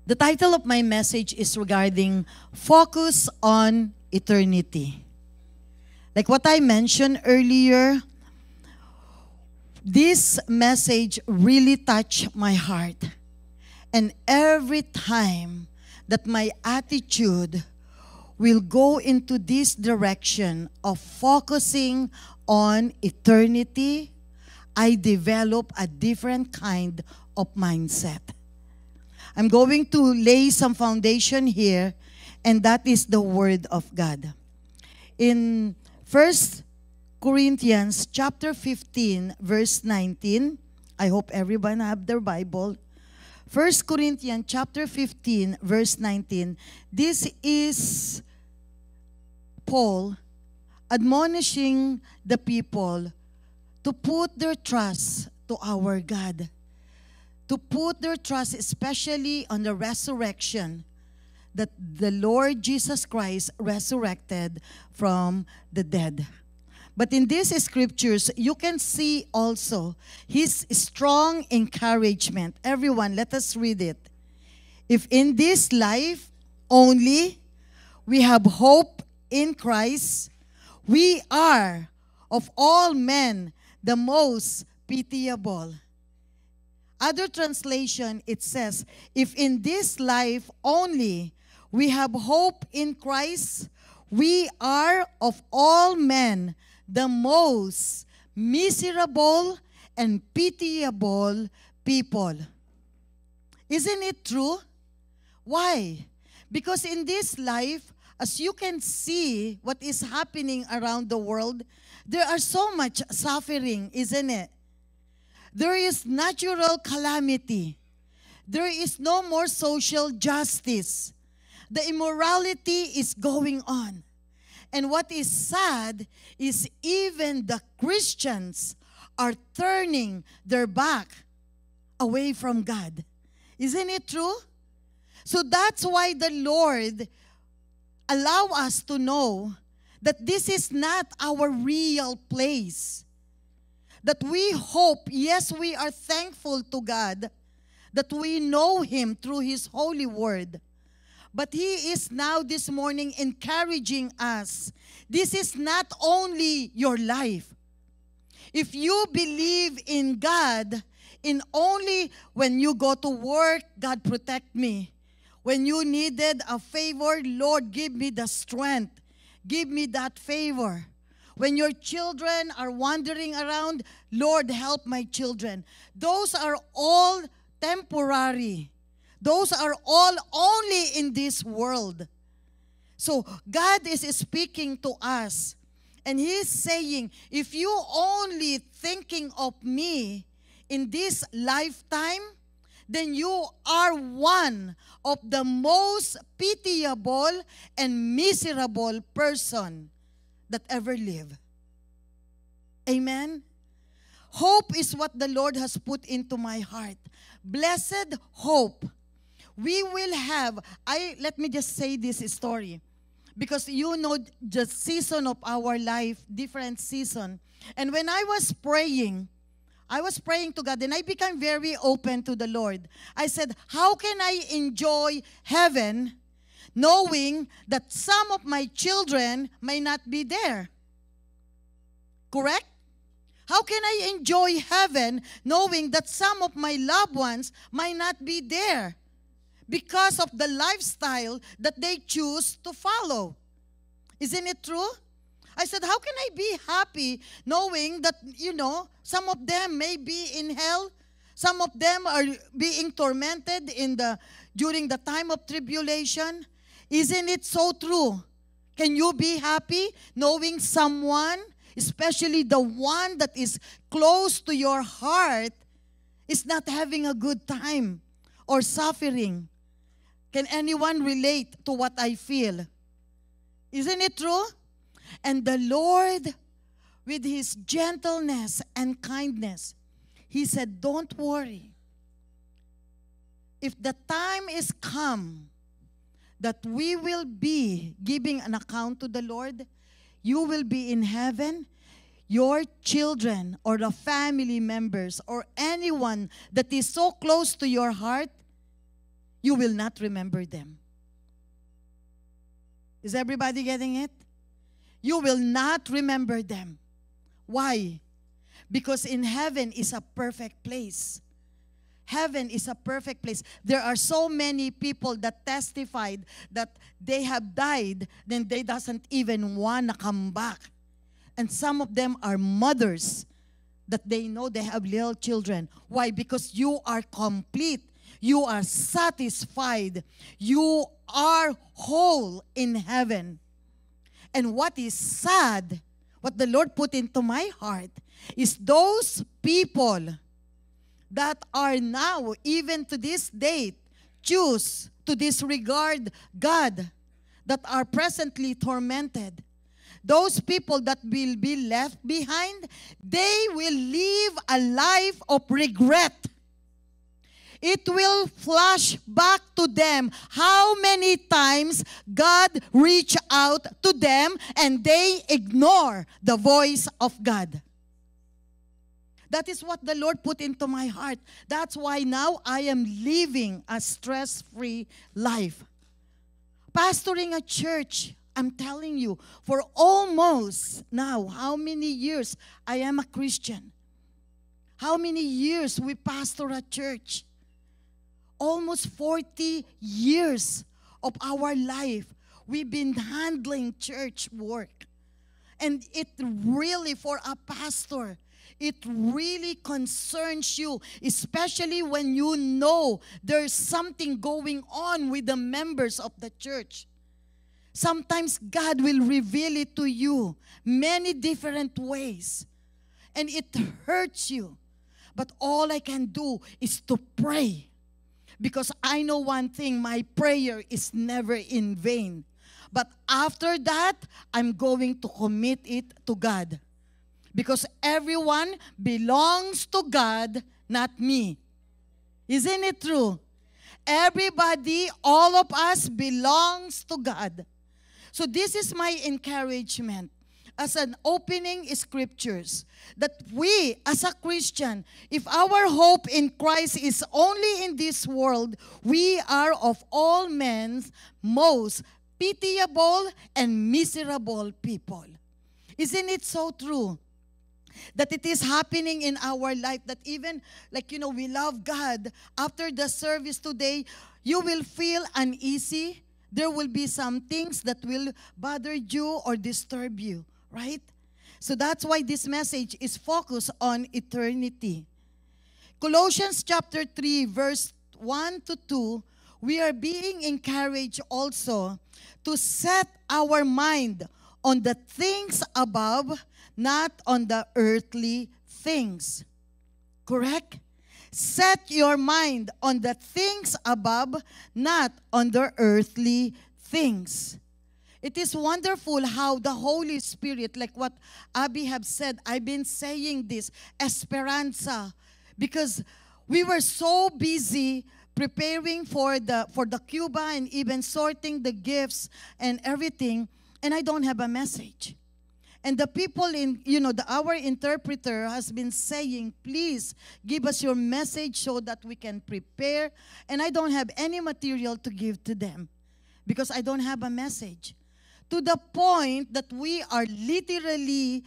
The title of my message is regarding focus on eternity. Like what I mentioned earlier, this message really touched my heart. And every time that my attitude will go into this direction of focusing on eternity, I develop a different kind of mindset. I'm going to lay some foundation here, and that is the Word of God. In 1 Corinthians chapter 15, verse 19, I hope everyone have their Bible. 1 Corinthians chapter 15, verse 19, this is Paul admonishing the people to put their trust to our God. To put their trust especially on the resurrection, that the Lord Jesus Christ resurrected from the dead. But in these scriptures, you can see also his strong encouragement. Everyone, let us read it. If in this life only we have hope in Christ, we are of all men the most pitiable. Other translation, it says, if in this life only we have hope in Christ, we are of all men the most miserable and pitiable people. Isn't it true? Why? Because in this life, as you can see what is happening around the world, there are so much suffering, isn't it? There is natural calamity. There is no more social justice. The immorality is going on. And what is sad is even the Christians are turning their back away from God. Isn't it true? So that's why the Lord allow us to know that this is not our real place. That we hope, yes, we are thankful to God that we know Him through His holy word. But He is now this morning encouraging us. This is not only your life. If you believe in God, in only when you go to work, God protect me. When you needed a favor, Lord, give me the strength. Give me that favor. When your children are wandering around, Lord, help my children. Those are all temporary. Those are all only in this world. So God is speaking to us. And He's saying, if you only thinking of me in this lifetime, then you are one of the most pitiable and miserable person that ever live. Amen? Hope is what the Lord has put into my heart. Blessed hope. We will have, let me just say this story. Because you know the season of our life, different season. And when I was praying to God and I became very open to the Lord. I said, how can I enjoy heaven knowing that some of my children may not be there? Correct? How can I enjoy heaven knowing that some of my loved ones might not be there because of the lifestyle that they choose to follow? Isn't it true? I said, how can I be happy knowing that, some of them may be in hell, some of them are being tormented during the time of tribulation? Isn't it so true? Can you be happy knowing someone, especially the one that is close to your heart, is not having a good time or suffering? Can anyone relate to what I feel? Isn't it true? And the Lord, with His gentleness and kindness, He said, don't worry. If the time is come that we will be giving an account to the Lord, you will be in heaven. Your children or the family members or anyone that is so close to your heart, you will not remember them. Is everybody getting it? You will not remember them. Why? Because in heaven is a perfect place. Heaven is a perfect place. There are so many people that testified that they have died, then they doesn't even want to come back. And some of them are mothers that they know they have little children. Why? Because you are complete. You are satisfied. You are whole in heaven. And what is sad, what the Lord put into my heart, is those people that are now, even to this date, choose to disregard God, that are presently tormented. Those people that will be left behind, they will live a life of regret. It will flash back to them how many times God reached out to them and they ignore the voice of God. That is what the Lord put into my heart. That's why now I am living a stress-free life. Pastoring a church, I'm telling you, for almost now, how many years I am a Christian? How many years we pastor a church? Almost 40 years of our life, we've been handling church work. And it really, for a pastor, it really concerns you, especially when you know there's something going on with the members of the church. Sometimes God will reveal it to you many different ways. And it hurts you. But all I can do is to pray. Because I know one thing, my prayer is never in vain. But after that, I'm going to commit it to God. Because everyone belongs to God, not me. Isn't it true? Everybody, all of us belongs to God. So this is my encouragement as an opening scriptures, that we as a Christian, if our hope in Christ is only in this world, we are of all men most pitiable and miserable people. Isn't it so true? That it is happening in our life, that even, we love God. After the service today, you will feel uneasy. There will be some things that will bother you or disturb you, right? So that's why this message is focused on eternity. Colossians chapter 3, verse 1 to 2, we are being encouraged also to set our mind on the things above, not on the earthly things. Correct? Set your mind on the things above, not on the earthly things. It is wonderful how the Holy Spirit, like what Abby have said, I've been saying this, Esperanza, because we were so busy preparing for the Cuba and even sorting the gifts and everything, and I don't have a message. And the people our interpreter has been saying, please give us your message so that we can prepare. And I don't have any material to give to them because I don't have a message. To the point that we are literally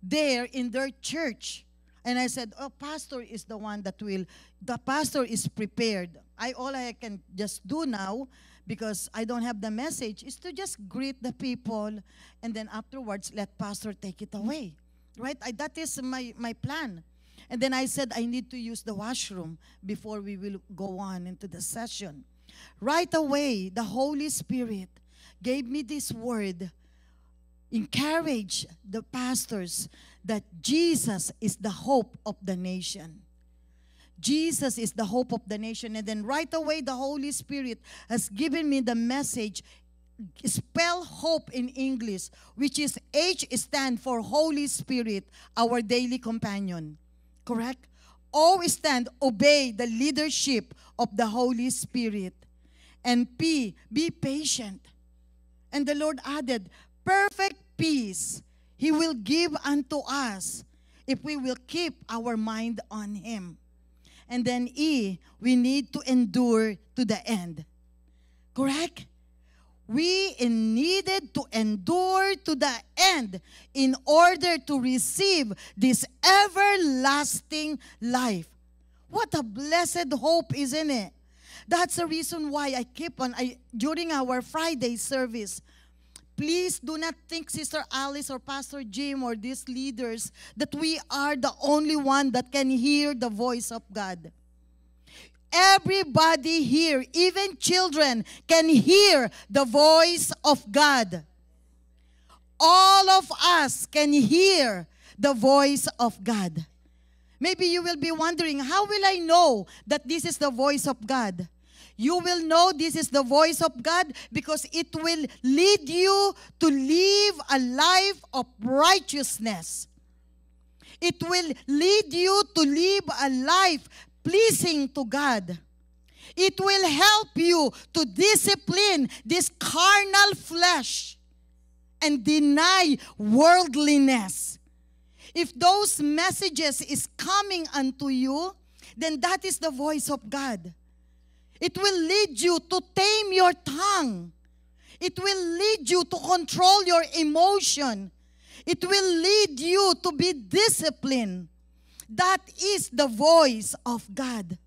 there in their church. And I said, pastor is the one the pastor is prepared. All I can just do now, because I don't have the message, is to just greet the people and then afterwards let pastor take it away. Right? That is my plan. And then I said I need to use the washroom before we will go on into the session. Right away, the Holy Spirit gave me this word, encourage the pastors that Jesus is the hope of the nation. Jesus is the hope of the nation. And then right away, the Holy Spirit has given me the message, spell hope in English, which is H stand for Holy Spirit, our daily companion. Correct? O stand, obey the leadership of the Holy Spirit. And P, be patient. And the Lord added, perfect peace He will give unto us if we will keep our mind on Him. And then E, we need to endure to the end. Correct? We needed to endure to the end in order to receive this everlasting life. What a blessed hope, isn't it? That's the reason why I keep on, during our Friday service, please do not think, Sister Alice or Pastor Jim or these leaders, that we are the only one that can hear the voice of God. Everybody here, even children, can hear the voice of God. All of us can hear the voice of God. Maybe you will be wondering, how will I know that this is the voice of God? You will know this is the voice of God because it will lead you to live a life of righteousness. It will lead you to live a life pleasing to God. It will help you to discipline this carnal flesh and deny worldliness. If those messages is coming unto you, then that is the voice of God. It will lead you to tame your tongue. It will lead you to control your emotion. It will lead you to be disciplined. That is the voice of God.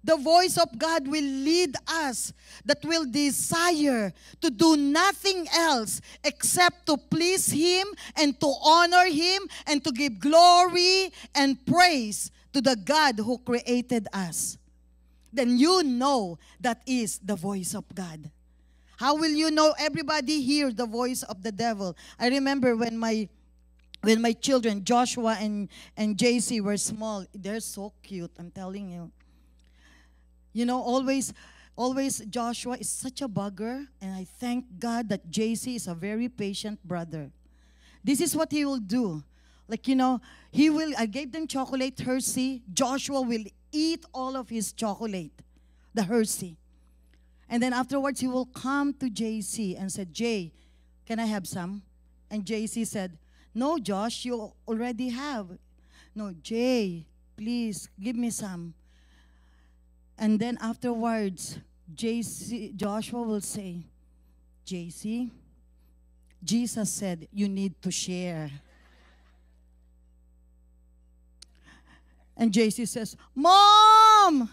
The voice of God will lead us, that will desire to do nothing else except to please Him and to honor Him and to give glory and praise to the God who created us. Then you know that is the voice of God. How will you know? Everybody hear the voice of the devil. I remember when my children, Joshua and JC, were small. They're so cute, I'm telling you. You know, always Joshua is such a bugger, and I thank God that JC is a very patient brother. This is what he will do. Like, you know, I gave them chocolate, Hershey. Joshua will eat all of his chocolate, the Hershey. And then afterwards, he will come to JC and said, Jay, can I have some? And JC said, no, Josh, you already have. No, Jay, please, give me some. And then afterwards, Joshua will say, JC, Jesus said you need to share. And JC says, Mom!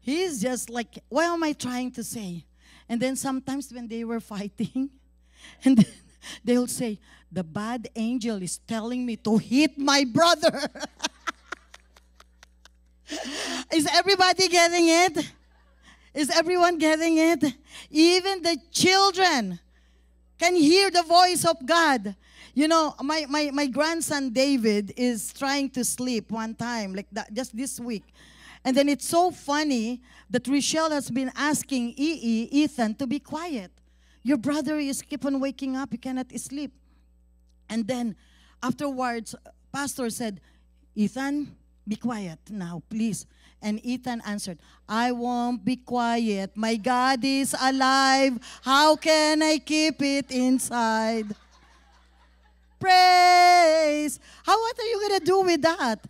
He's just like, what am I trying to say? And then sometimes when they were fighting, and then they'll say, the bad angel is telling me to hit my brother. Is everybody getting it? Is everyone getting it? Even the children can hear the voice of God. You know, my grandson David is trying to sleep one time, like that, just this week. And then it's so funny that Rochelle has been asking Ethan, to be quiet. Your brother is keep on waking up, he cannot sleep. And then afterwards, Pastor said, Ethan, be quiet now, please. And Ethan answered, I won't be quiet. My God is alive. How can I keep it inside? Praise. What are you going to do with that?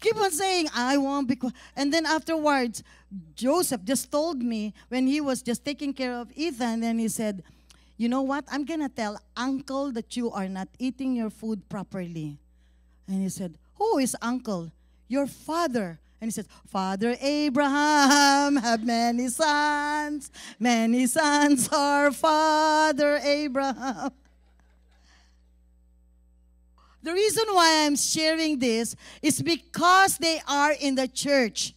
Keep on saying, I won't be quiet. And then afterwards, Joseph just told me when he was just taking care of Ethan, and he said, you know what? I'm going to tell Uncle that you are not eating your food properly. And he said, who is Uncle? Your father. And he said, Father Abraham had many sons. Many sons are Father Abraham. The reason why I'm sharing this is because they are in the church.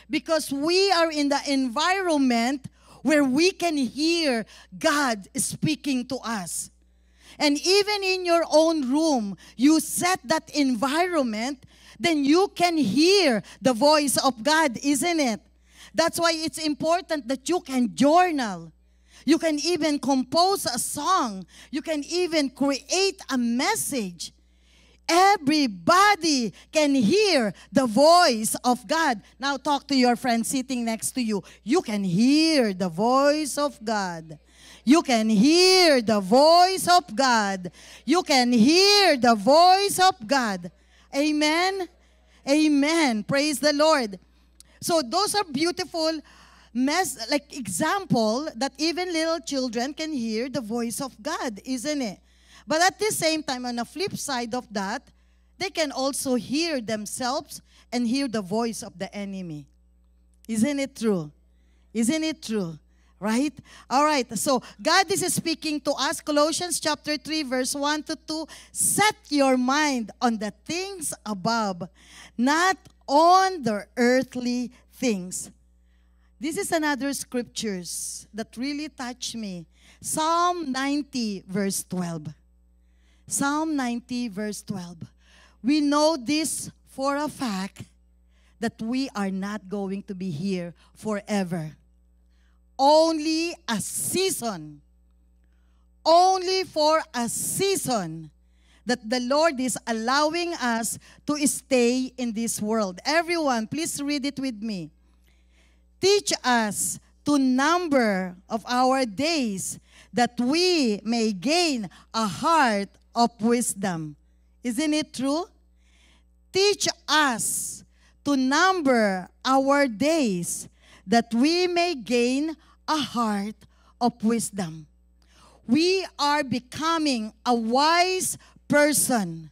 Because we are in the environment where we can hear God speaking to us. And even in your own room, you set that environment, then you can hear the voice of God, isn't it? That's why it's important that you can journal. You can even compose a song. You can even create a message. Everybody can hear the voice of God. Now talk to your friend sitting next to you. You can hear the voice of God. You can hear the voice of God. You can hear the voice of God. Amen? Amen. Praise the Lord. So those are beautiful example that even little children can hear the voice of God, isn't it? But at the same time, on the flip side of that, they can also hear themselves and hear the voice of the enemy. Isn't it true? Isn't it true? Right? All right. So God is speaking to us. Colossians chapter 3 verse 1 to 2. Set your mind on the things above, not on the earthly things. This is another scriptures that really touched me. Psalm 90 verse 12. Psalm 90 verse 12. We know this for a fact that we are not going to be here forever. Only a season. Only for a season that the Lord is allowing us to stay in this world. Everyone, please read it with me. Teach us to number of our days that we may gain a heart of wisdom. Isn't it true? Teach us to number our days that we may gain a heart of wisdom. We are becoming a wise person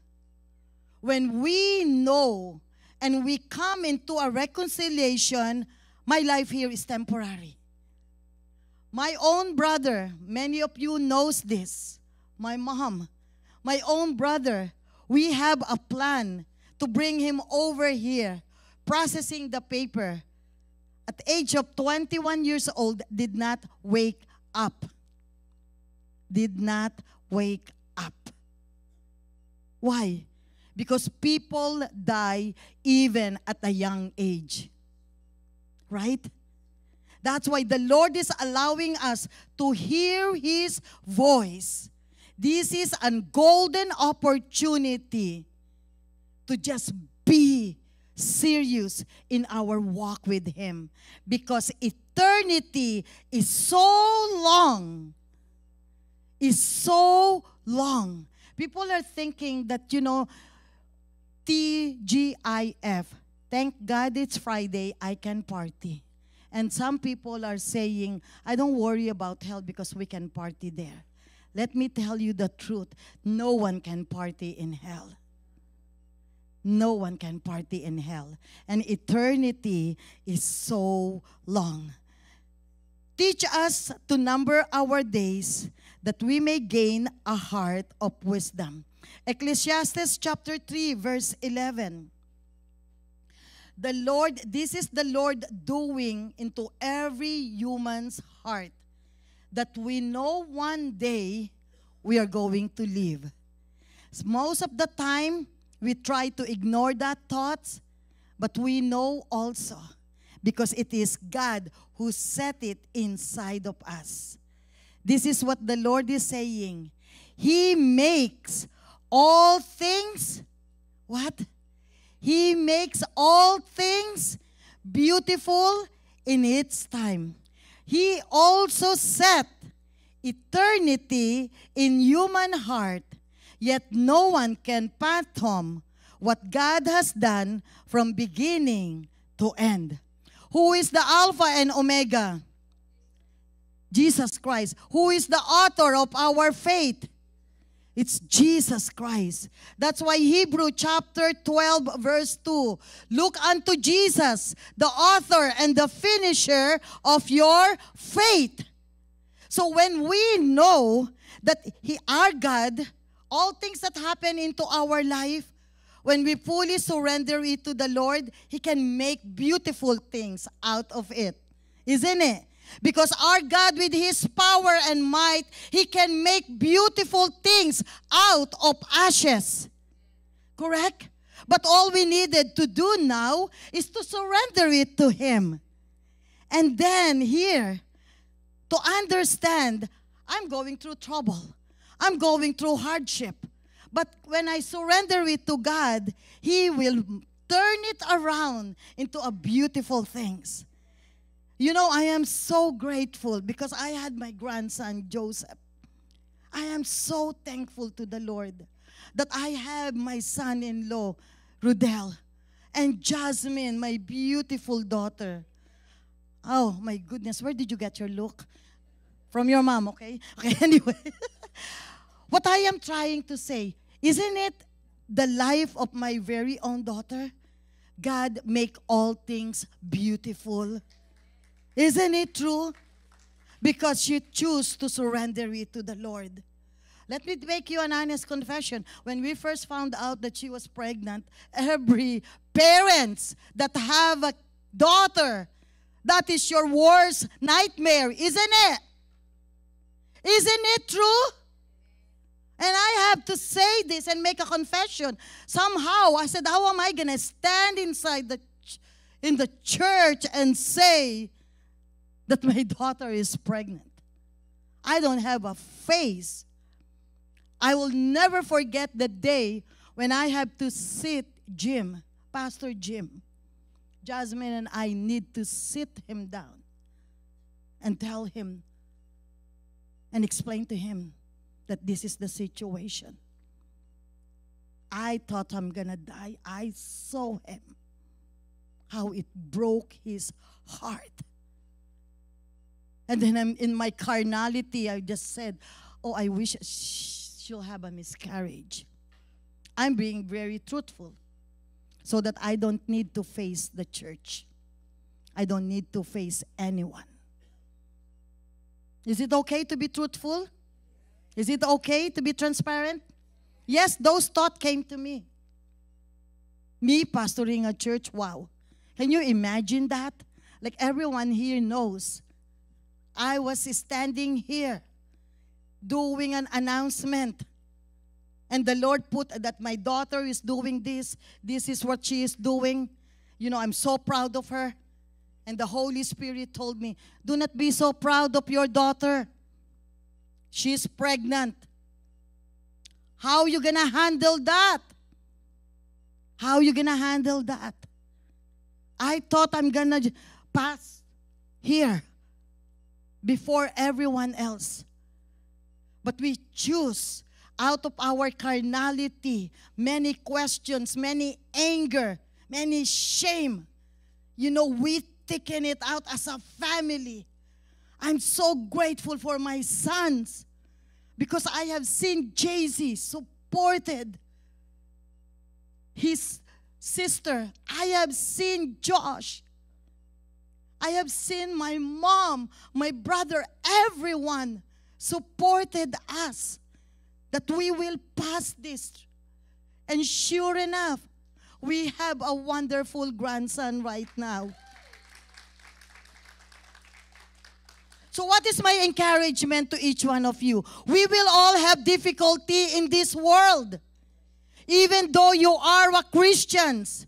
when we know and we come into a reconciliation. My life here is temporary. My own brother, many of you knows this. My mom, my own brother, we have a plan to bring him over here, processing the paper. At the age of 21 years old, did not wake up. Did not wake up. Why? Because people die even at a young age. Right? That's why the Lord is allowing us to hear His voice. This is a golden opportunity to just be serious in our walk with Him. Because eternity is so long. Is so long. People are thinking that, TGIF. Thank God it's Friday, I can party. And some people are saying, I don't worry about hell because we can party there. Let me tell you the truth. No one can party in hell. No one can party in hell. And eternity is so long. Teach us to number our days that we may gain a heart of wisdom. Ecclesiastes chapter 3 verse 11. This is the Lord doing into every human's heart, that we know one day we are going to live. Most of the time, we try to ignore that thoughts, but we know also, because it is God who set it inside of us. This is what the Lord is saying. He makes all things, what? He makes all things beautiful in its time. He also set eternity in human heart, yet no one can fathom what God has done from beginning to end. Who is the Alpha and Omega? Jesus Christ. Who is the author of our faith? It's Jesus Christ. That's why Hebrew chapter 12 verse 2. Look unto Jesus, the author and the finisher of your faith. So when we know that our God, all things that happen into our life, when we fully surrender it to the Lord, He can make beautiful things out of it. Isn't it? Because our God, with His power and might, He can make beautiful things out of ashes. Correct? But all we needed to do now is to surrender it to Him. And then here, to understand, I'm going through trouble. I'm going through hardship. But when I surrender it to God, He will turn it around into a beautiful things. I am so grateful because I had my grandson, Joseph. I am so thankful to the Lord that I have my son-in-law, Rudel. And Jasmine, my beautiful daughter. Oh, my goodness. Where did you get your look? From your mom, okay? Okay, anyway. What I am trying to say, isn't it the life of my very own daughter? God make all things beautiful. Isn't it true? Because she chose to surrender it to the Lord. Let me make you an honest confession. When we first found out that she was pregnant, every parents that have a daughter, that is your worst nightmare, isn't it? Isn't it true? And I have to say this and make a confession. Somehow, I said, how am I going to stand in the church and say that my daughter is pregnant? I don't have a face. I will never forget the day when I have to sit Pastor Jim. Jasmine and I need to sit him down and tell him and explain to him that this is the situation. I thought I'm going to die. I saw him, how it broke his heart. And then in my carnality, I just said, oh, I wish she'll have a miscarriage. I'm being very truthful so that I don't need to face the church. I don't need to face anyone. Is it okay to be truthful? Is it okay to be transparent? Yes, those thoughts came to me. Me pastoring a church, wow. Can you imagine that? Like everyone here knows, I was standing here doing an announcement. And the Lord put that my daughter is doing this. This is what she is doing. You know, I'm so proud of her. And the Holy Spirit told me, do not be so proud of your daughter. She's pregnant. How are you going to handle that? How are you going to handle that? I thought I'm going to pass here before everyone else. But we choose out of our carnality, many questions, many anger, many shame. You know, we taken it out as a family. I'm so grateful for my sons because I have seen Jay-Z supported his sister. I have seen Josh. I have seen my mom, my brother, everyone supported us that we will pass this. And sure enough, we have a wonderful grandson right now. So what is my encouragement to each one of you? We will all have difficulty in this world, even though you are a Christians,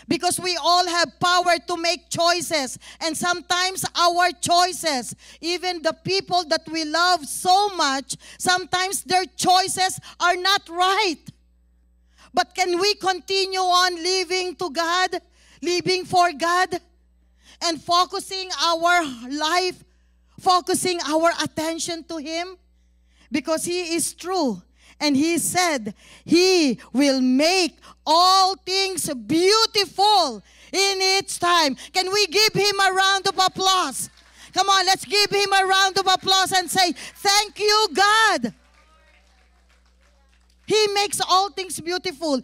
because we all have power to make choices. And sometimes our choices, even the people that we love so much, sometimes their choices are not right. But can we continue on living to God, living for God, and focusing our life, focusing our attention to Him? Because He is true. And He said, He will make all things beautiful in its time. Can we give Him a round of applause? Come on, let's give Him a round of applause and say, thank you, God. He makes all things beautiful.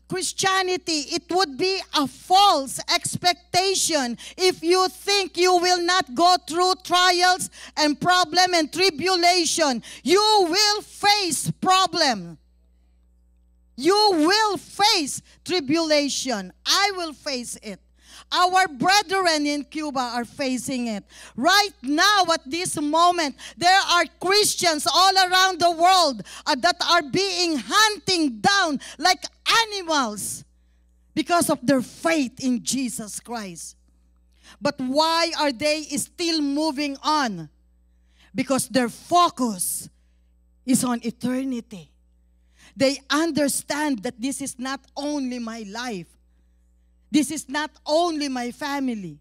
Christianity, it would be a false expectation if you think you will not go through trials and problem and tribulation. You will face problem. You will face tribulation. I will face it. Our brethren in Cuba are facing it. Right now, at this moment, there are Christians all around the world that are being hunted down like animals because of their faith in Jesus Christ. But why are they still moving on? Because their focus is on eternity. They understand that this is not only my life. This is not only my family.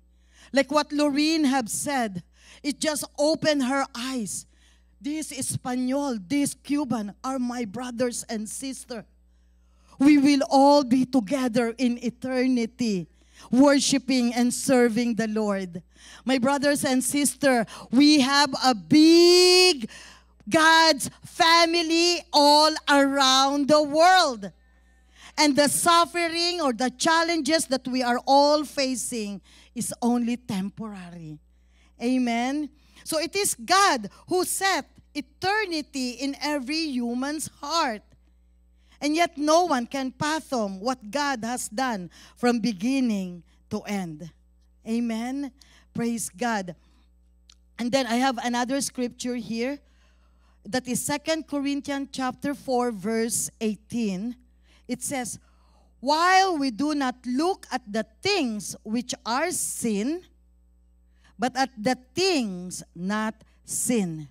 Like what Lorene have said, it just opened her eyes. This Espanol, this Cuban are my brothers and sisters. we will all be together in eternity, worshiping and serving the Lord. My brothers and sisters, we have a big God's family all around the world. And the suffering or the challenges that we are all facing is only temporary. Amen? So it is God who set eternity in every human's heart. And yet no one can fathom what God has done from beginning to end. Amen? Praise God. And then I have another scripture here. That is 2 Corinthians chapter 4, verse 18. It says, while we do not look at the things which are sin, but at the things not sin.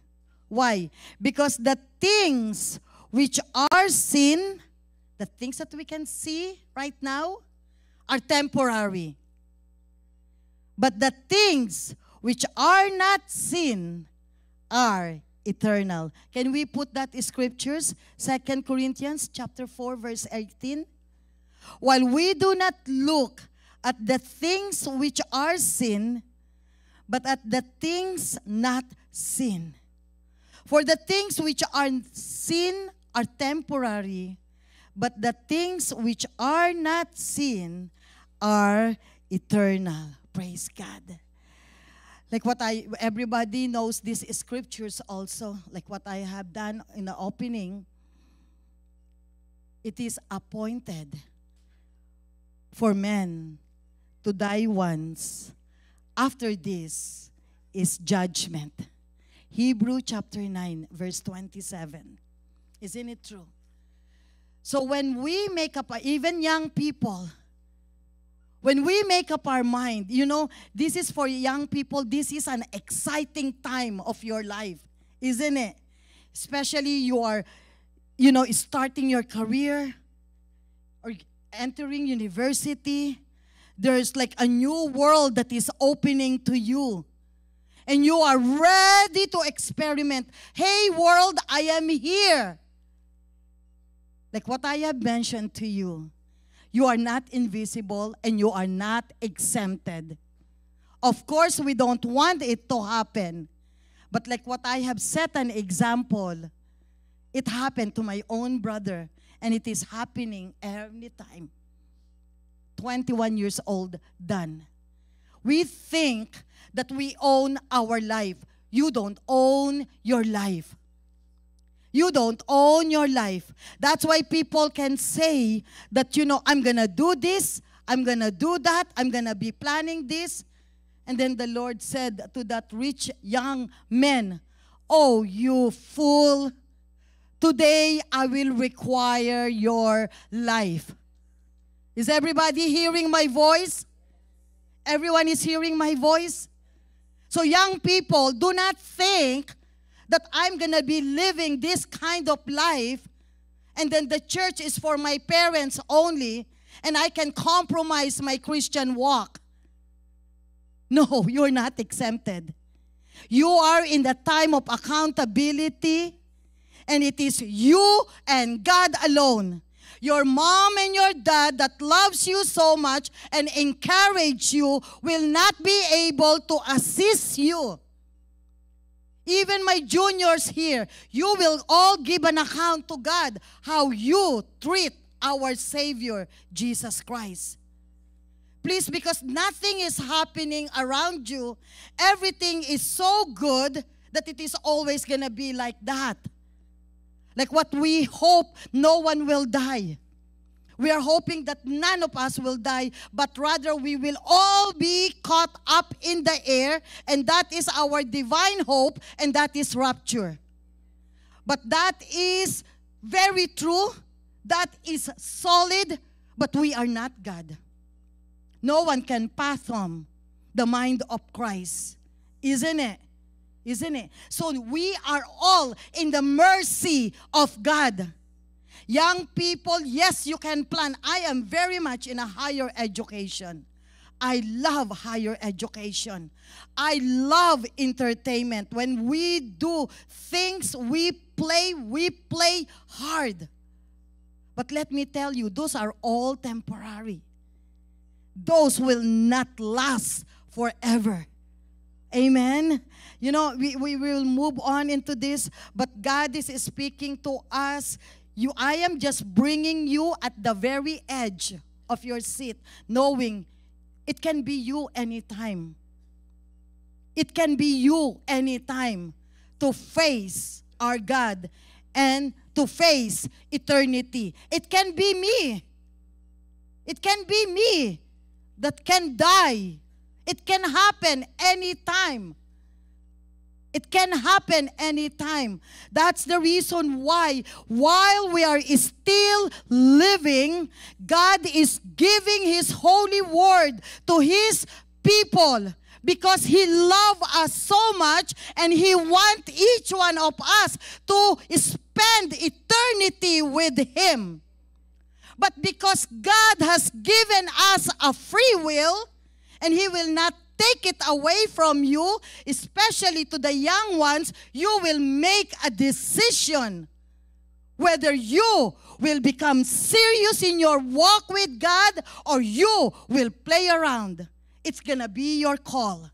Why? Because the things which are sin, the things that we can see right now, are temporary. But the things which are not sin are eternal. Can we put that in scriptures? 2 Corinthians chapter 4, verse 18. While we do not look at the things which are sin, but at the things not sin. For the things which are sin are temporary, but the things which are not sin are eternal. Praise God. Like everybody knows these scriptures also, like what I have done in the opening. It is appointed for men to die once. After this is judgment. Hebrew chapter 9, verse 27. Isn't it true? So when we make up, even young people, when we make up our mind, this is for young people, this is an exciting time of your life, isn't it? Especially you are, starting your career or entering university. There's like a new world that is opening to you. And you are ready to experiment. Hey world, I am here. Like what I have mentioned to you. You are not invisible and you are not exempted. Of course, we don't want it to happen. But like what I have set an example, it happened to my own brother. And it is happening every time. 21 years old, done. We think that we own our life. You don't own your life. You don't own your life. That's why people can say that, I'm going to do this, I'm going to do that, I'm going to be planning this. And then the Lord said to that rich young man, oh, you fool, today I will require your life. Is everybody hearing my voice? Everyone is hearing my voice? So young people, do not think that I'm going to be living this kind of life and then the church is for my parents only and I can compromise my Christian walk. No, you're not exempted. You are in the time of accountability and it is you and God alone. Your mom and your dad that loves you so much and encourage you will not be able to assist you. Even my juniors here, you will all give an account to God how you treat our Savior, Jesus Christ. Please, because nothing is happening around you, everything is so good that it is always going to be like that. Like what we hope, no one will die. We are hoping that none of us will die, but rather we will all be caught up in the air, and that is our divine hope, and that is rapture. But that is very true, that is solid, but we are not God. No one can fathom the mind of Christ, isn't it? Isn't it? So we are all in the mercy of God. Young people, yes, you can plan. I am very much in a higher education. I love higher education. I love entertainment. When we do things, we play hard. But let me tell you, those are all temporary. Those will not last forever. Amen? You know, we will move on into this, but God is speaking to us. I am just bringing you at the very edge of your seat, knowing it can be you anytime. It can be you anytime to face our God and to face eternity. It can be me. It can be me that can die. It can happen anytime. It can happen anytime. That's the reason why, while we are still living, God is giving His holy word to His people because He loves us so much and He wants each one of us to spend eternity with Him. But because God has given us a free will, and He will not take it away from you, especially to the young ones, you will make a decision whether you will become serious in your walk with God or you will play around. It's going to be your call.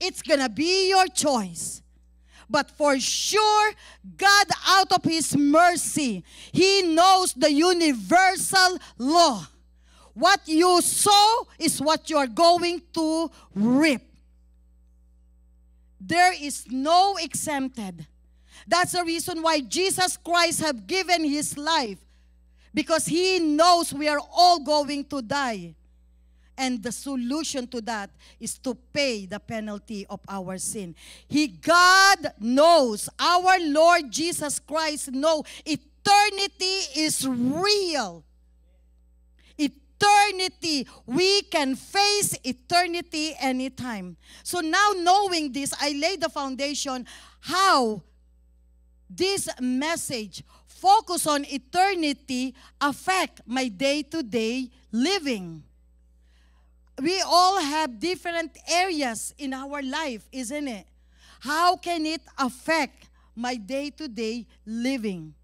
It's going to be your choice. But for sure, God, out of His mercy, He knows the universal law. What you sow is what you are going to reap. There is no exempted. That's the reason why Jesus Christ have given His life. Because He knows we are all going to die. And the solution to that is to pay the penalty of our sin. God knows, our Lord Jesus Christ knows eternity is real. Eternity, we can face eternity anytime. So now knowing this, I lay the foundation how this message, focus on eternity, affect my day-to-day living. We all have different areas in our life, isn't it? How can it affect my day-to-day living?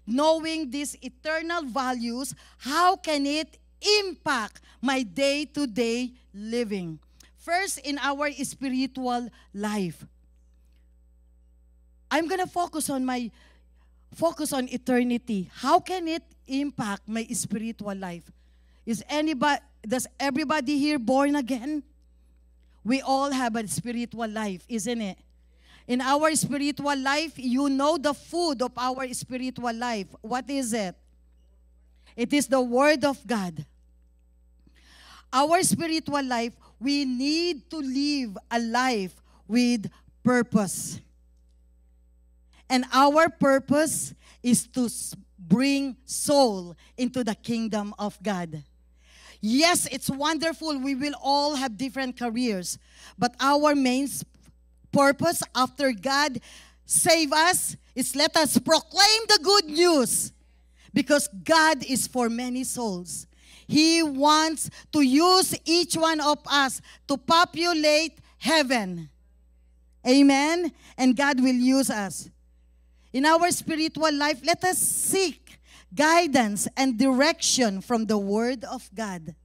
Knowing these eternal values, how can it impact my day-to-day living? First, in our spiritual life. I'm going to focus on eternity. How can it impact my spiritual life? Does everybody here born again? We all have a spiritual life, isn't it? In our spiritual life, you know the food of our spiritual life. What is it? It is the Word of God. Our spiritual life, we need to live a life with purpose. And our purpose is to bring soul into the kingdom of God. Yes, it's wonderful. We will all have different careers. But our main purpose after God save us is let us proclaim the good news. Because God is for many souls. He wants to use each one of us to populate heaven. Amen? And God will use us. In our spiritual life, let us seek guidance and direction from the Word of God.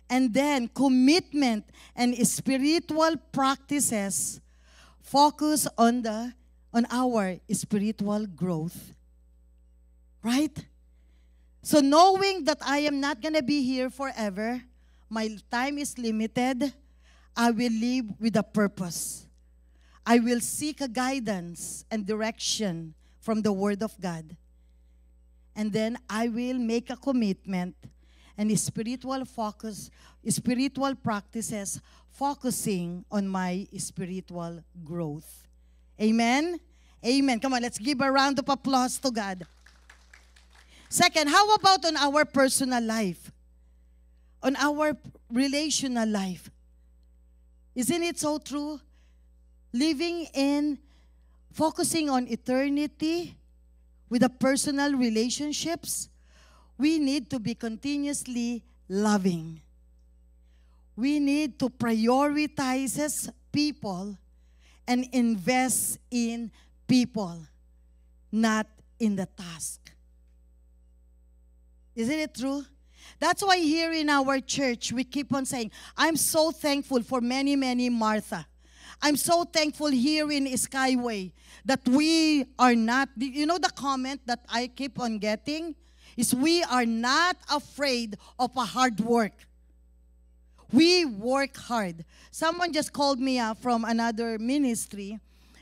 And then commitment and spiritual practices focus on our spiritual growth. Right? So knowing that I am not going to be here forever, my time is limited, I will live with a purpose. I will seek a guidance and direction from the Word of God. And then I will make a commitment and spiritual practices focusing on my spiritual growth. Amen? Amen. Come on, let's give a round of applause to God. Second, how about on our personal life? On our relational life? Isn't it so true? Focusing on eternity with the personal relationships, we need to be continuously loving. We need to prioritize people and invest in people, not in the task. Isn't it true? That's why here in our church, we keep on saying, I'm so thankful for many, many Martha. I'm so thankful here in Skyway that we are not, you know the comment that I keep on getting? Is we are not afraid of a hard work. We work hard. Someone just called me from another ministry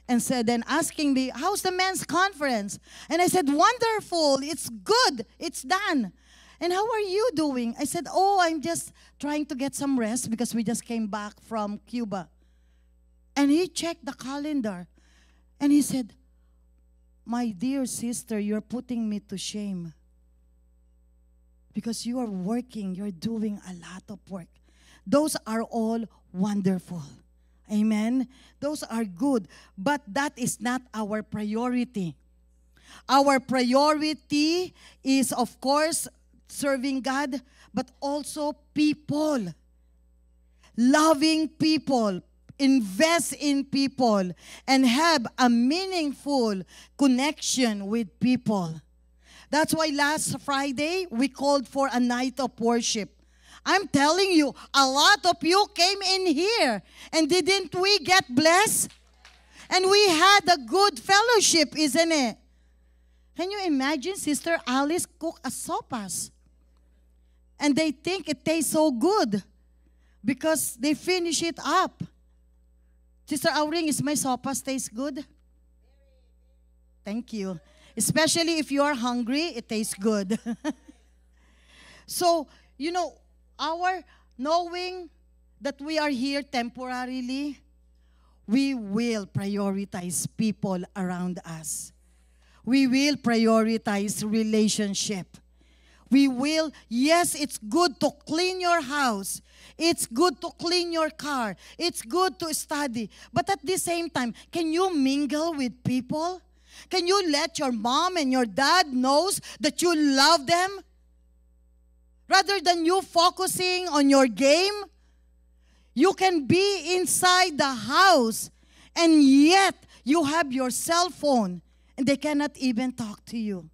and said, and asking me, how's the men's conference? And I said, wonderful, it's good, it's done. And how are you doing? I said, oh, I'm just trying to get some rest because we just came back from Cuba. And he checked the calendar and he said, my dear sister, you're putting me to shame because you are working, you're doing a lot of work. Those are all wonderful. Amen? Those are good. But that is not our priority. Our priority is, of course, serving God, but also people. Loving people. Invest in people. And have a meaningful connection with people. That's why last Friday, we called for a night of worship. I'm telling you, a lot of you came in here. And didn't we get blessed? And we had a good fellowship, isn't it? Can you imagine Sister Alice cook a sopas? And they think it tastes so good because they finish it up. Sister Auring, is my sopas taste good? Thank you. Especially if you are hungry, it tastes good. So, you know, our knowing that we are here temporarily, we will prioritize people around us. We will prioritize relationship. We will, yes, it's good to clean your house. It's good to clean your car. It's good to study. But at the same time, can you mingle with people? Can you let your mom and your dad knows that you love them? Rather than you focusing on your game, you can be inside the house and yet you have your cell phone and they cannot even talk to you.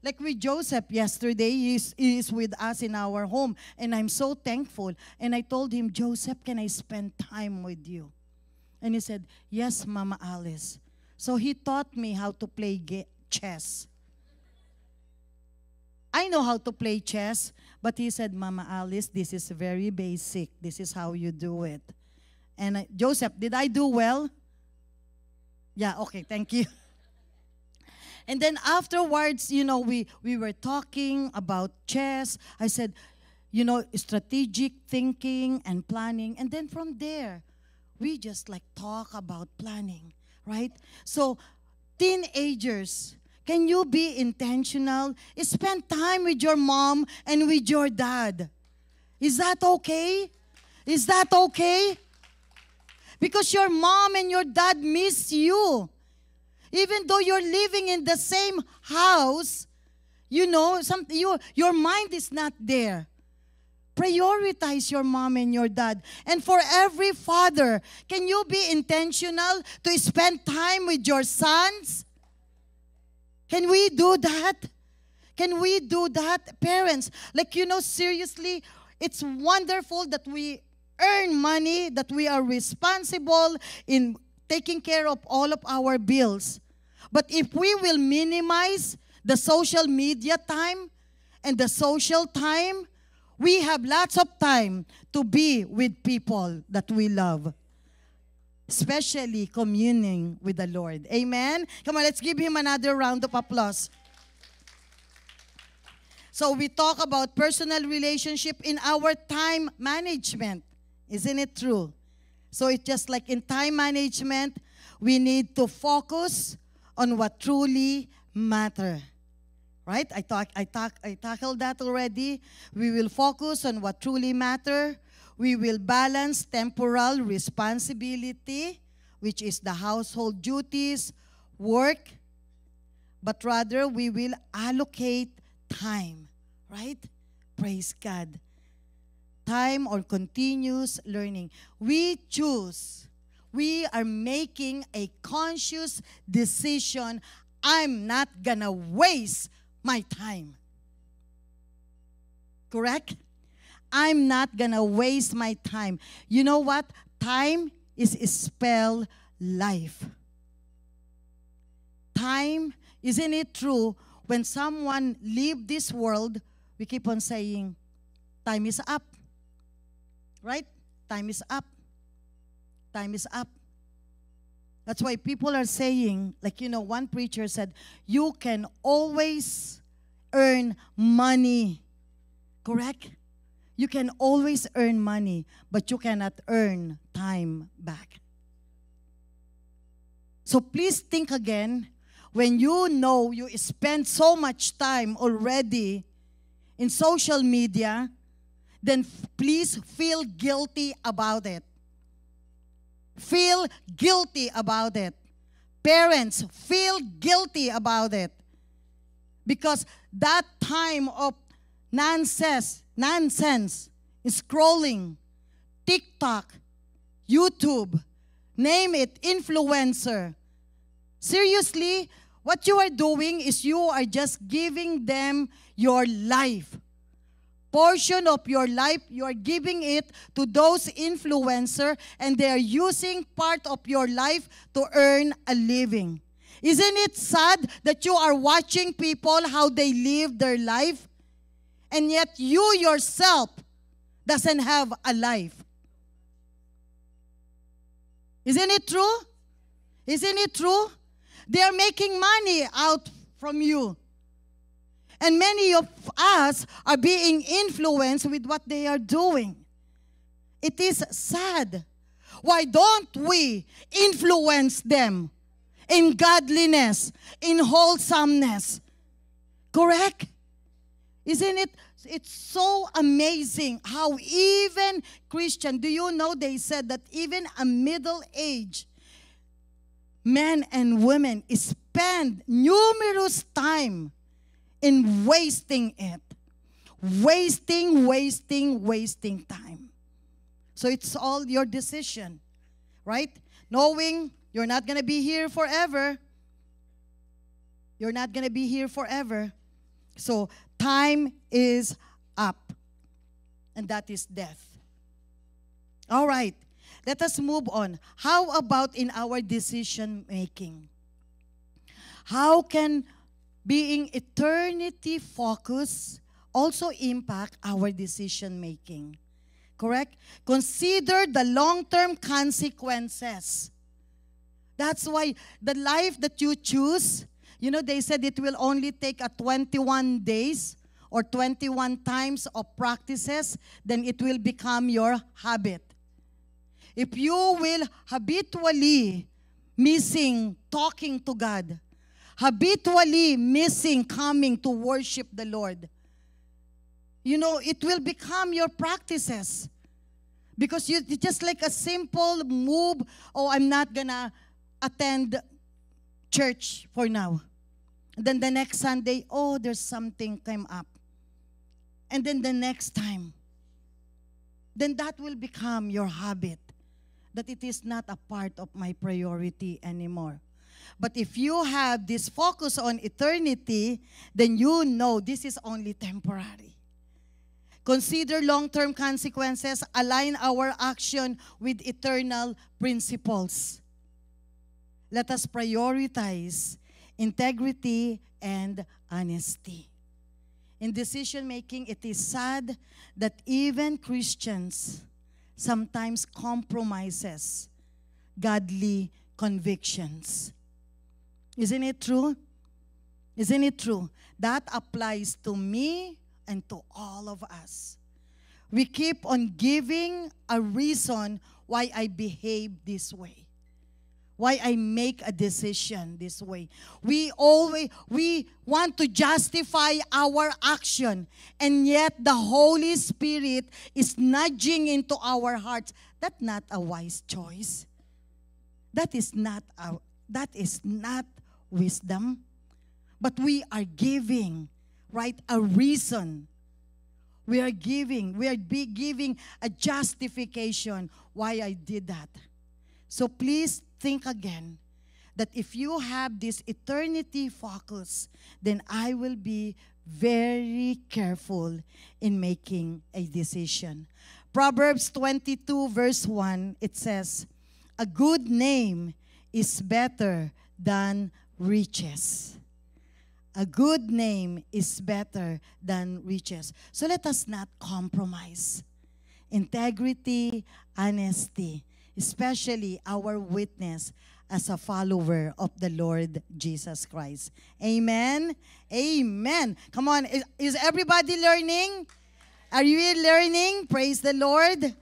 Like with Joseph yesterday, he is with us in our home and I'm so thankful. And I told him, Joseph, can I spend time with you? And he said, yes, Mama Alice. So he taught me how to play chess. I know how to play chess, but he said, Mama Alice, this is very basic. This is how you do it. And Joseph, did I do well? Yeah, okay, thank you. And then afterwards, you know, we were talking about chess. I said, you know, strategic thinking and planning. And then from there, we just like talk about planning, right? So teenagers, can you be intentional? Spend time with your mom and with your dad. Is that okay? Is that okay? Because your mom and your dad miss you. Even though you're living in the same house, you know, your mind is not there. Prioritize your mom and your dad. And for every father, can you be intentional to spend time with your sons? Can we do that? Can we do that? Parents, like, you know, seriously, it's wonderful that we earn money, that we are responsible in taking care of all of our bills. But if we will minimize the social media time and the social time, we have lots of time to be with people that we love, especially communing with the Lord. Amen? Come on, let's give him another round of applause. So we talk about personal relationship in our time management. Isn't it true? So it's just like in time management, we need to focus on what truly matters. Right? I tackled that already. We will focus on what truly matters. We will balance temporal responsibility, which is the household duties, work, but rather we will allocate time. Right? Praise God. Time or continuous learning. We choose. We are making a conscious decision. I'm not gonna waste my time. Correct? I'm not gonna waste my time. You know what? Time is spelled life. Time, isn't it true? When someone leave this world, we keep on saying, time is up. Right? Time is up. Time is up. That's why people are saying, like, one preacher said, you can always earn money. Correct? You can always earn money, but you cannot earn time back. So please think again. When you know you spend so much time already in social media, then please feel guilty about it. Feel guilty about it. Parents, feel guilty about it. Because that time of nonsense, scrolling, TikTok, YouTube, name it, influencer. Seriously, what you are doing is you are just giving them your life. Portion of your life, you are giving it to those influencers, and they are using part of your life to earn a living. Isn't it sad that you are watching people how they live their life, and yet you yourself doesn't have a life? Isn't it true? Isn't it true? They are making money out from you. And many of us are being influenced with what they are doing. It is sad. Why don't we influence them in godliness, in wholesomeness? Correct? Isn't it? It's so amazing how even Christian, do you know they said that even a middle-aged men and women spend numerous time in wasting it. Wasting time. So it's all your decision, right? Knowing you're not going to be here forever. You're not going to be here forever. So time is up. And that is death. All right. Let us move on. How about in our decision making? How can being eternity focused also impact our decision making? Correct? Consider the long-term consequences. That's why the life that you choose, they said it will only take 21 days or 21 times of practices, then it will become your habit. If you will habitually missing talking to God, habitually missing coming to worship the Lord, it will become your practices. Because it's just like a simple move, oh, I'm not gonna attend church for now. And then the next Sunday, oh, there's something came up. And then the next time, then that will become your habit. That it is not a part of my priority anymore. But if you have this focus on eternity, then you know this is only temporary. Consider long-term consequences, align our action with eternal principles. Let us prioritize integrity and honesty. In decision-making, it is sad that even Christians sometimes compromises godly convictions. Isn't it true? Isn't it true? That applies to me and to all of us. We keep on giving a reason why I behave this way, why I make a decision this way. We want to justify our action, and yet the Holy Spirit is nudging into our hearts. That's not a wise choice. That is not wisdom. But we are giving, right, a reason. We are giving a justification why I did that. So please think again that if you have this eternity focus, then I will be very careful in making a decision. Proverbs 22 verse 1, it says, a good name is better than riches. A good name is better than riches. So let us not compromise. Integrity, honesty, especially our witness as a follower of the Lord Jesus Christ. Amen? Amen. Come on, is everybody learning? Are you learning? Praise the Lord.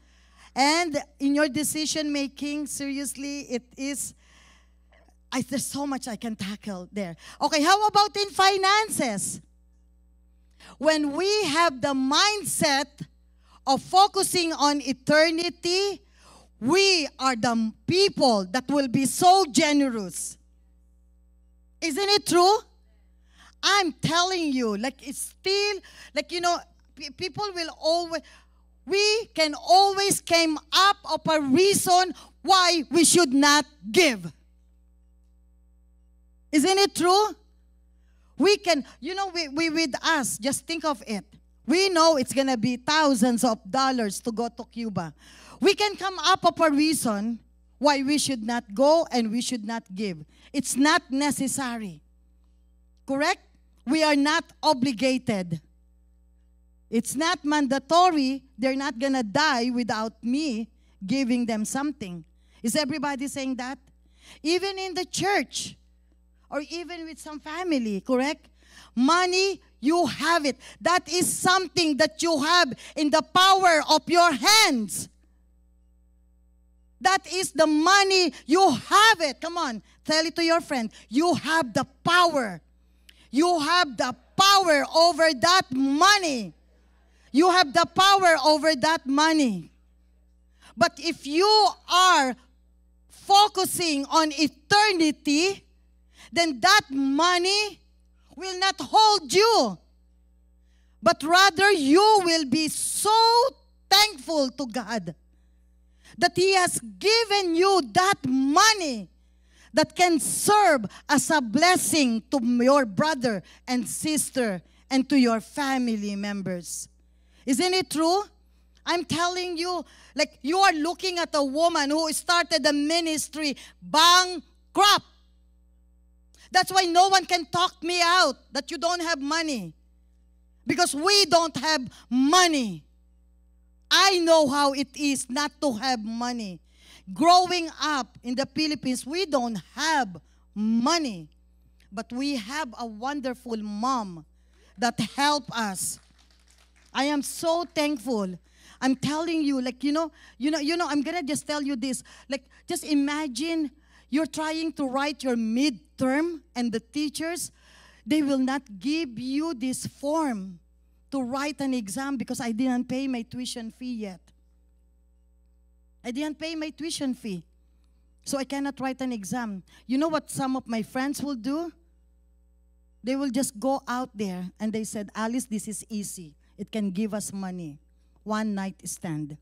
And in your decision making, seriously, there's so much I can tackle there. Okay, how about in finances? When we have the mindset of focusing on eternity, we are the people that will be so generous. Isn't it true? I'm telling you, like it's still, like, you know, people will always, we can always come up of a reason why we should not give. Isn't it true? We can, you know, we with us, just think of it. We know it's going to be thousands of dollars to go to Cuba. We can come up of a reason why we should not go and we should not give. It's not necessary. Correct? We are not obligated. It's not mandatory. They're not going to die without me giving them something. Is everybody saying that? Even in the church or even with some family, correct? Money, you have it. That is something that you have in the power of your hands. That is the money. You have it. Come on, tell it to your friend. You have the power. You have the power over that money. You have the power over that money. But if you are focusing on eternity, then that money will not hold you. But rather, you will be so thankful to God that He has given you that money that can serve as a blessing to your brother and sister and to your family members. Isn't it true? I'm telling you, like you are looking at a woman who started a ministry bankrupt. That's why no one can talk me out that you don't have money. Because we don't have money. I know how it is not to have money. Growing up in the Philippines, we don't have money. But we have a wonderful mom that helped us. I am so thankful. I'm telling you, like, you know, I'm going to just tell you this. Like, just imagine you're trying to write your midterm and the teachers, they will not give you this form to write an exam because I didn't pay my tuition fee yet. I didn't pay my tuition fee. So I cannot write an exam. You know what some of my friends will do? They will just go out there and they said, Alice, this is easy. It can give us money. One night stand.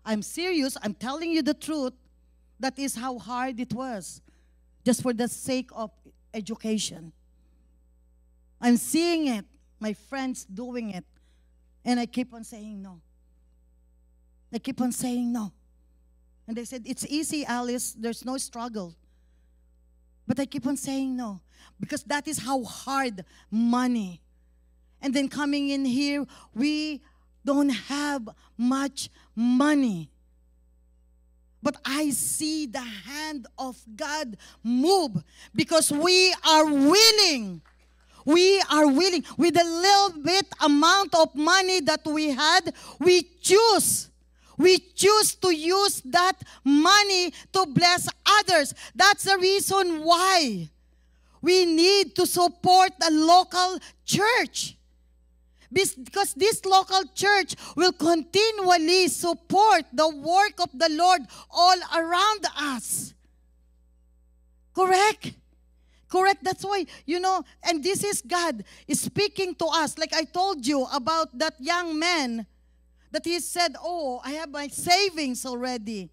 I'm serious. I'm telling you the truth. That is how hard it was. Just for the sake of education. I'm seeing it. My friends doing it. And I keep on saying no. I keep on saying no. And they said, it's easy, Alice. There's no struggle. But I keep on saying no. Because that is how hard money. And then coming in here, we don't have much money. But I see the hand of God move because we are willing. We are willing. With a little bit amount of money that we had, we choose. We choose to use that money to bless others. That's the reason why we need to support the local church. Because this local church will continually support the work of the Lord all around us. Correct? Correct. That's why, you know, and this is God is speaking to us. Like I told you about that young man that he said, oh, I have my savings already.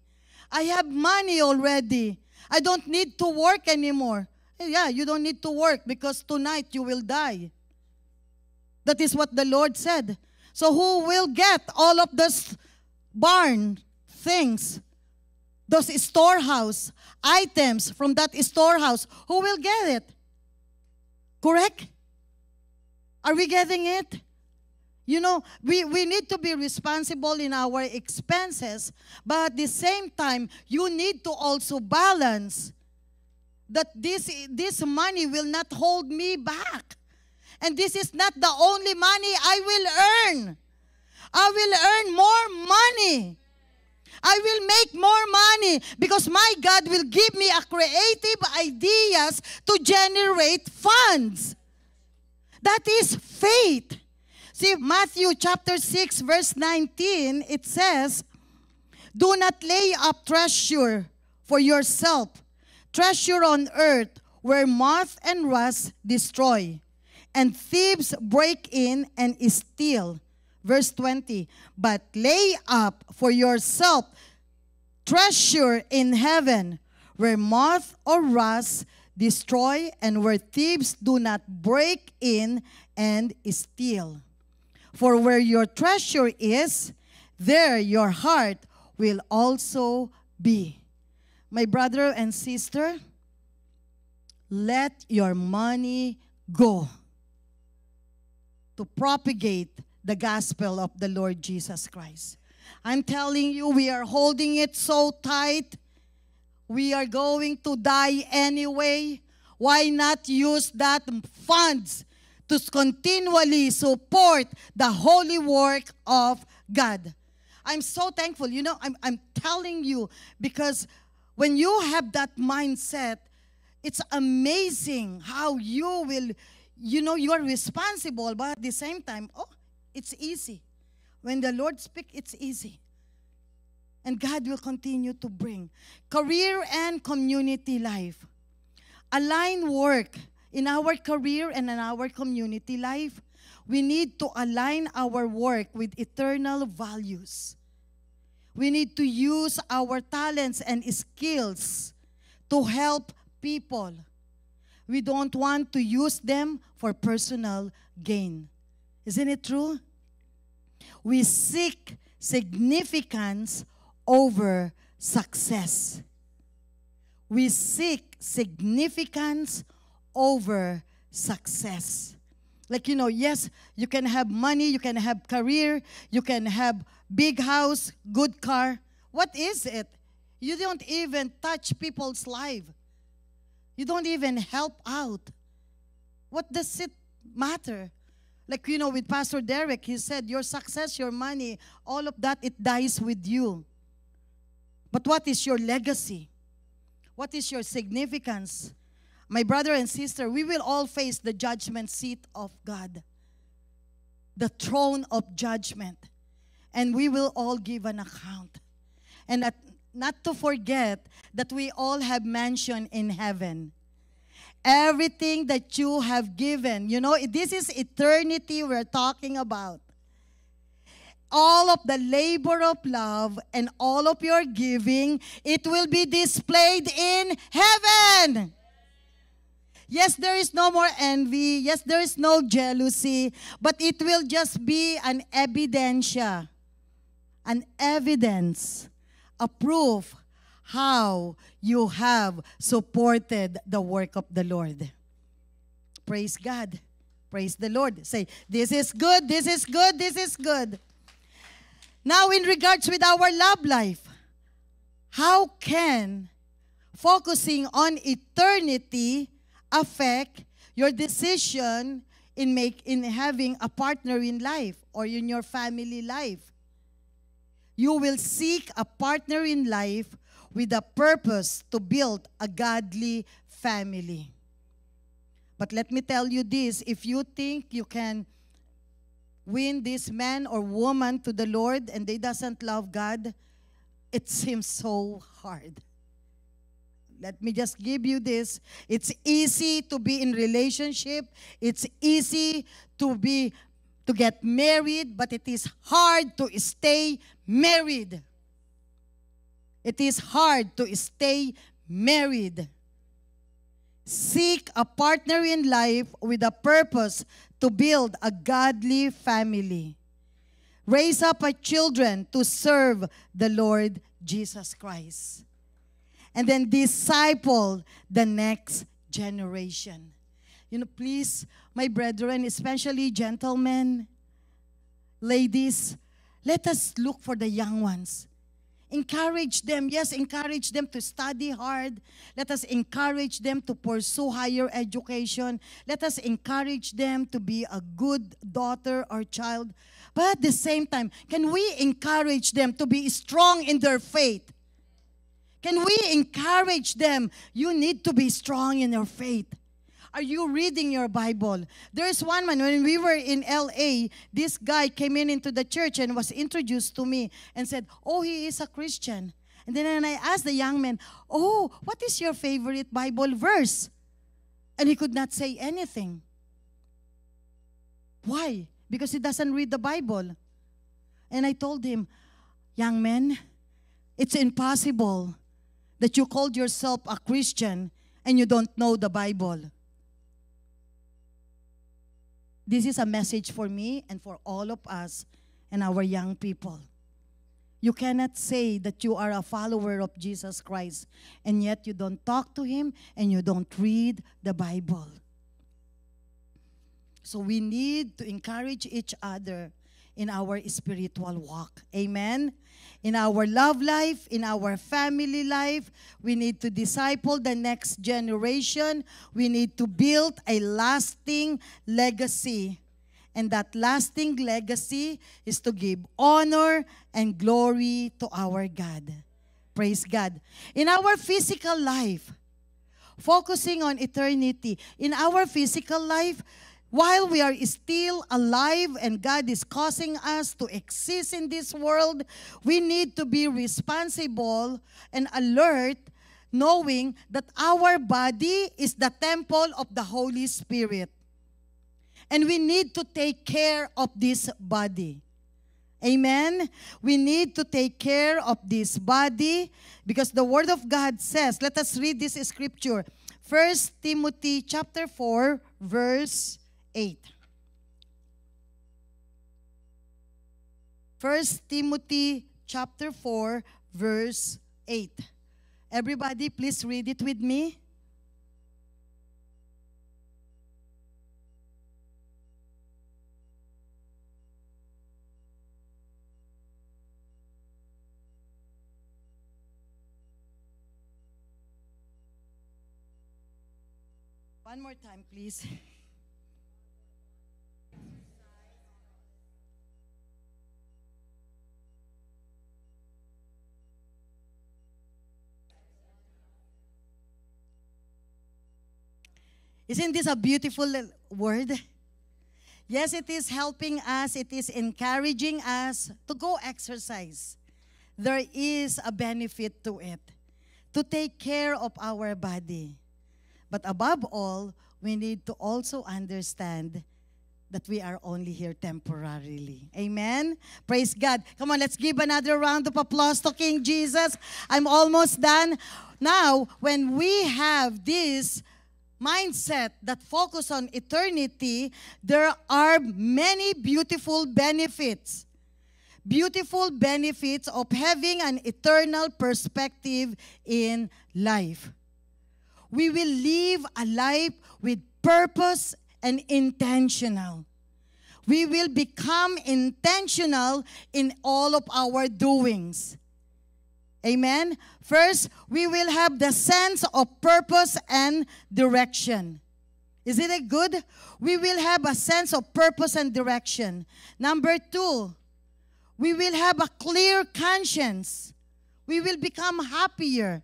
I have money already. I don't need to work anymore. Yeah, you don't need to work because tonight you will die. That is what the Lord said. So who will get all of those barn things, those storehouse items from that storehouse? Who will get it? Correct? Are we getting it? You know, we need to be responsible in our expenses, but at the same time, you need to also balance that this money will not hold me back. And this is not the only money I will earn. I will earn more money. I will make more money because my God will give me a creative ideas to generate funds. That is faith. See, Matthew chapter 6, verse 19, it says, do not lay up treasure for yourself, treasure on earth where moth and rust destroy, and thieves break in and steal. Verse 20, but lay up for yourself treasure in heaven, where moth or rust destroy, and where thieves do not break in and steal. For where your treasure is, there your heart will also be. My brother and sister, let your money go to propagate the gospel of the Lord Jesus Christ. I'm telling you, we are holding it so tight. We are going to die anyway. Why not use that funds to continually support the holy work of God? I'm so thankful. You know, I'm telling you, because when you have that mindset, it's amazing how you will, you know, you are responsible, but at the same time, it's easy. When the Lord speaks, it's easy. And God will continue to bring career and community life. Align work in our career and in our community life. We need to align our work with eternal values. We need to use our talents and skills to help people. We don't want to use them for personal gain. Isn't it true? We seek significance over success. We seek significance over success. Like, you know, yes, you can have money, you can have career, you can have big house, good car. What is it? You don't even touch people's life. You don't even help out. What does it matter? Like, you know, with Pastor Derek, he said, your success, your money, all of that, it dies with you. But what is your legacy? What is your significance? My brother and sister, we will all face the judgment seat of God, the throne of judgment, and we will all give an account. And not to forget that we all have mansion in heaven. Everything that you have given, you know, this is eternity we're talking about. All of the labor of love and all of your giving, it will be displayed in heaven. Yes, there is no more envy. Yes, there is no jealousy. But it will just be an evidencia, an evidence, a proof how you have supported the work of the Lord. Praise God. Praise the Lord. Say, this is good, this is good, this is good. Now, in regards with our love life, how can focusing on eternity affect your decision in having a partner in life or in your family life? You will seek a partner in life with a purpose to build a godly family. But let me tell you this, if you think you can win this man or woman to the Lord and they doesn't love God, it seems so hard. Let me just give you this. It's easy to be in relationship. It's easy to get married, but it is hard to stay married. It is hard to stay married. Seek a partner in life with a purpose to build a godly family. Raise up our children to serve the Lord Jesus Christ. And then disciple the next generation. Please, my brethren, especially gentlemen, ladies, let us look for the young ones. Encourage them. Yes, encourage them to study hard. Let us encourage them to pursue higher education. Let us encourage them to be a good daughter or child. But at the same time, can we encourage them to be strong in their faith? Can we encourage them? You need to be strong in your faith. Are you reading your Bible? There's one man, when we were in LA, this guy came into the church and was introduced to me and said, oh, he is a Christian. And then I asked the young man, oh, what is your favorite Bible verse? And he could not say anything. Why? Because he doesn't read the Bible. And I told him, young man, it's impossible that you called yourself a Christian and you don't know the Bible. This is a message for me and for all of us and our young people. You cannot say that you are a follower of Jesus Christ and yet you don't talk to Him and you don't read the Bible. So we need to encourage each other in our spiritual walk. Amen? In our love life, in our family life, we need to disciple the next generation. We need to build a lasting legacy. And that lasting legacy is to give honor and glory to our God. Praise God. In our physical life, focusing on eternity, in our physical life, while we are still alive and God is causing us to exist in this world, we need to be responsible and alert, knowing that our body is the temple of the Holy Spirit. And we need to take care of this body. Amen? We need to take care of this body because the Word of God says, let us read this scripture. 1 Timothy chapter 4, verse 8. 1 Timothy chapter 4, verse 8. Everybody, please read it with me. One more time, please. Isn't this a beautiful word? Yes, it is helping us. It is encouraging us to go exercise. There is a benefit to it, to take care of our body. But above all, we need to also understand that we are only here temporarily. Amen? Praise God. Come on, let's give another round of applause to King Jesus. I'm almost done. Now, when we have this mindset that focus on eternity, there are many beautiful benefits. Beautiful benefits of having an eternal perspective in life. We will live a life with purpose and intentional. We will become intentional in all of our doings. Amen? First, we will have the sense of purpose and direction. Isn't it good? We will have a sense of purpose and direction. Number 2, we will have a clear conscience. We will become happier.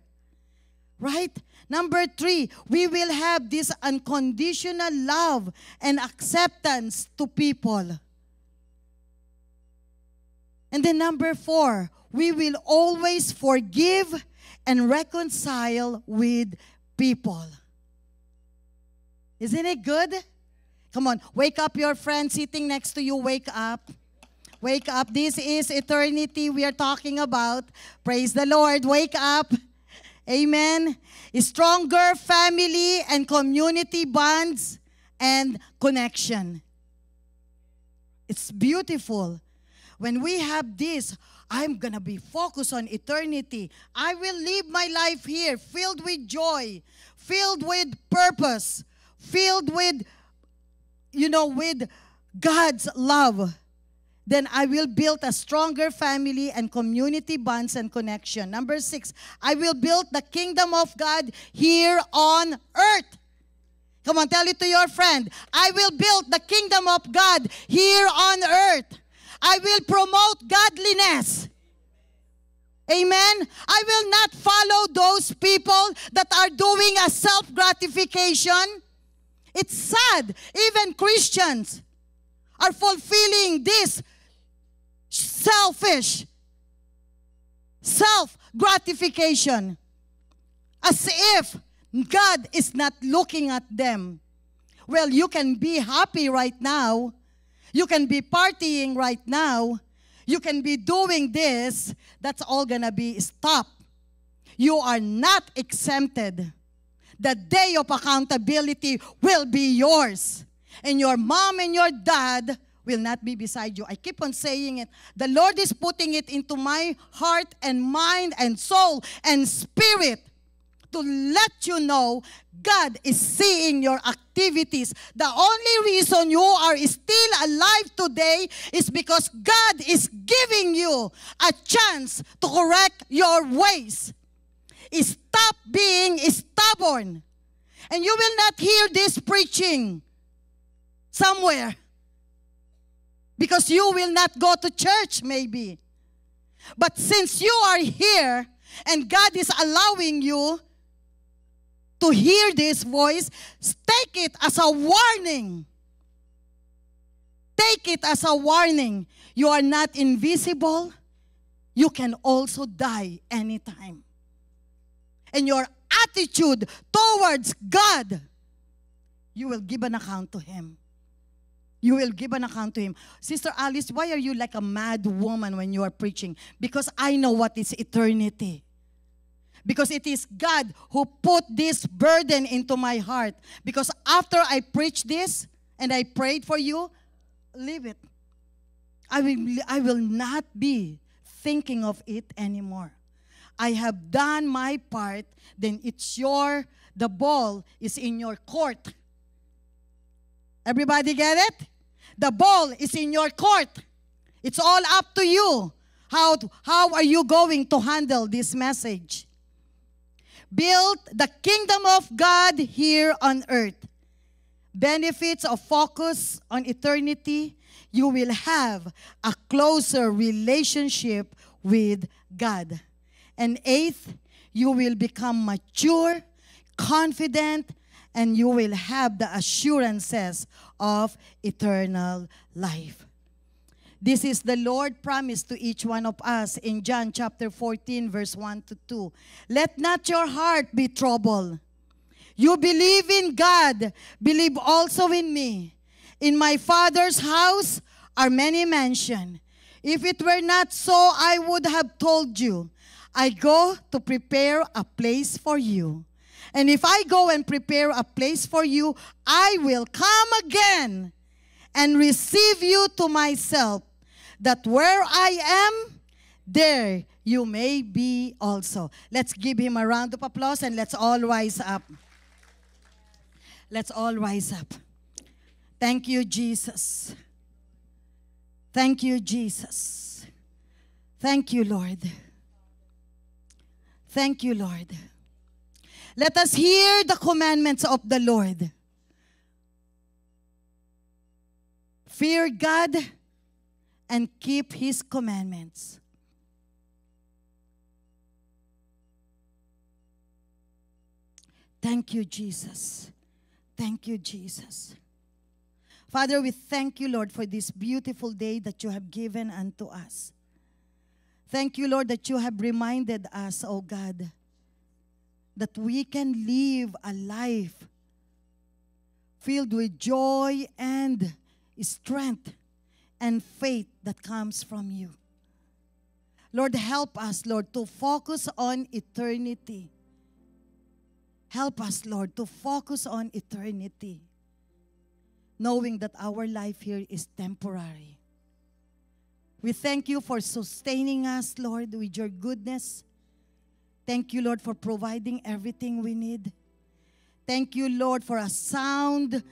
Right? Number 3, we will have this unconditional love and acceptance to people. And then number 4, we will always forgive and reconcile with people. Isn't it good? Come on, wake up your friend sitting next to you. Wake up. Wake up. This is eternity we are talking about. Praise the Lord. Wake up. Amen. Stronger family and community bonds and connection. It's beautiful. When we have this, I'm going to be focused on eternity. I will live my life here filled with joy, filled with purpose, filled with, with God's love. Then I will build a stronger family and community bonds and connection. Number 6, I will build the kingdom of God here on earth. Come on, tell it to your friend. I will build the kingdom of God here on earth. I will promote godliness. Amen? I will not follow those people that are doing a self-gratification. It's sad. Even Christians are fulfilling this selfish self-gratification as if God is not looking at them. Well, you can be happy right now. You can be partying right now. You can be doing this. That's all gonna be stopped. You are not exempted. The day of accountability will be yours. And your mom and your dad will not be beside you. I keep on saying it. The Lord is putting it into my heart and mind and soul and spirit to let you know God is seeing your activities. The only reason you are still alive today is because God is giving you a chance to correct your ways. Stop being stubborn. And you will not hear this preaching somewhere because you will not go to church maybe. But since you are here and God is allowing you to hear this voice, take it as a warning. Take it as a warning. You are not invisible. You can also die anytime. And your attitude towards God, you will give an account to Him. You will give an account to Him. Sister Alice, why are you like a mad woman when you are preaching? Because I know what is eternity. Because it is God who put this burden into my heart. Because after I preach this and I prayed for you, leave it. I will not be thinking of it anymore. I have done my part, then the ball is in your court. Everybody get it? The ball is in your court. It's all up to you. How are you going to handle this message? Build the kingdom of God here on earth. Benefits of focus on eternity. You will have a closer relationship with God. And 8th, you will become mature, confident, and you will have the assurances of eternal life. This is the Lord promise to each one of us in John chapter 14, verse 1 to 2. Let not your heart be troubled. You believe in God, believe also in me. In my Father's house are many mansions. If it were not so, I would have told you. I go to prepare a place for you. And if I go and prepare a place for you, I will come again and receive you to myself, that where I am, there you may be also. Let's give Him a round of applause and let's all rise up. Let's all rise up. Thank you, Jesus. Thank you, Jesus. Thank you, Lord. Thank you, Lord. Let us hear the commandments of the Lord. Fear God and keep His commandments. Thank you, Jesus. Thank you, Jesus. Father, we thank you, Lord, for this beautiful day that you have given unto us. Thank you, Lord, that you have reminded us, oh God, that we can live a life filled with joy and strength and faith that comes from you. Lord, help us, Lord, to focus on eternity. Help us, Lord, to focus on eternity, knowing that our life here is temporary. We thank you for sustaining us, Lord, with your goodness. Thank you, Lord, for providing everything we need. Thank you, Lord, for a sound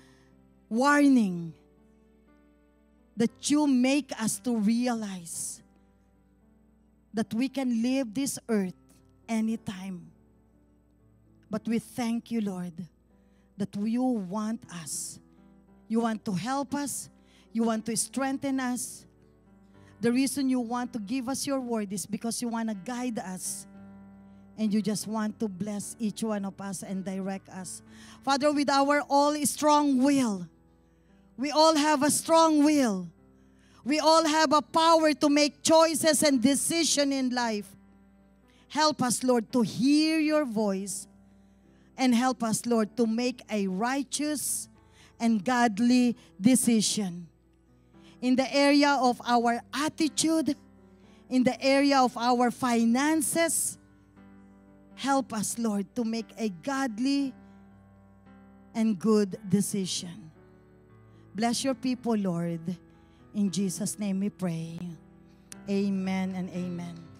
warning that you make us to realize that we can leave this earth anytime. But we thank you, Lord, that you want us. You want to help us. You want to strengthen us. The reason you want to give us your word is because you want to guide us. And you just want to bless each one of us and direct us. Father, with our all strong will, we all have a strong will. We all have a power to make choices and decisions in life. Help us, Lord, to hear your voice. And help us, Lord, to make a righteous and godly decision. In the area of our attitude, in the area of our finances, help us, Lord, to make a godly and good decision. Bless your people, Lord. In Jesus' name we pray. Amen and amen.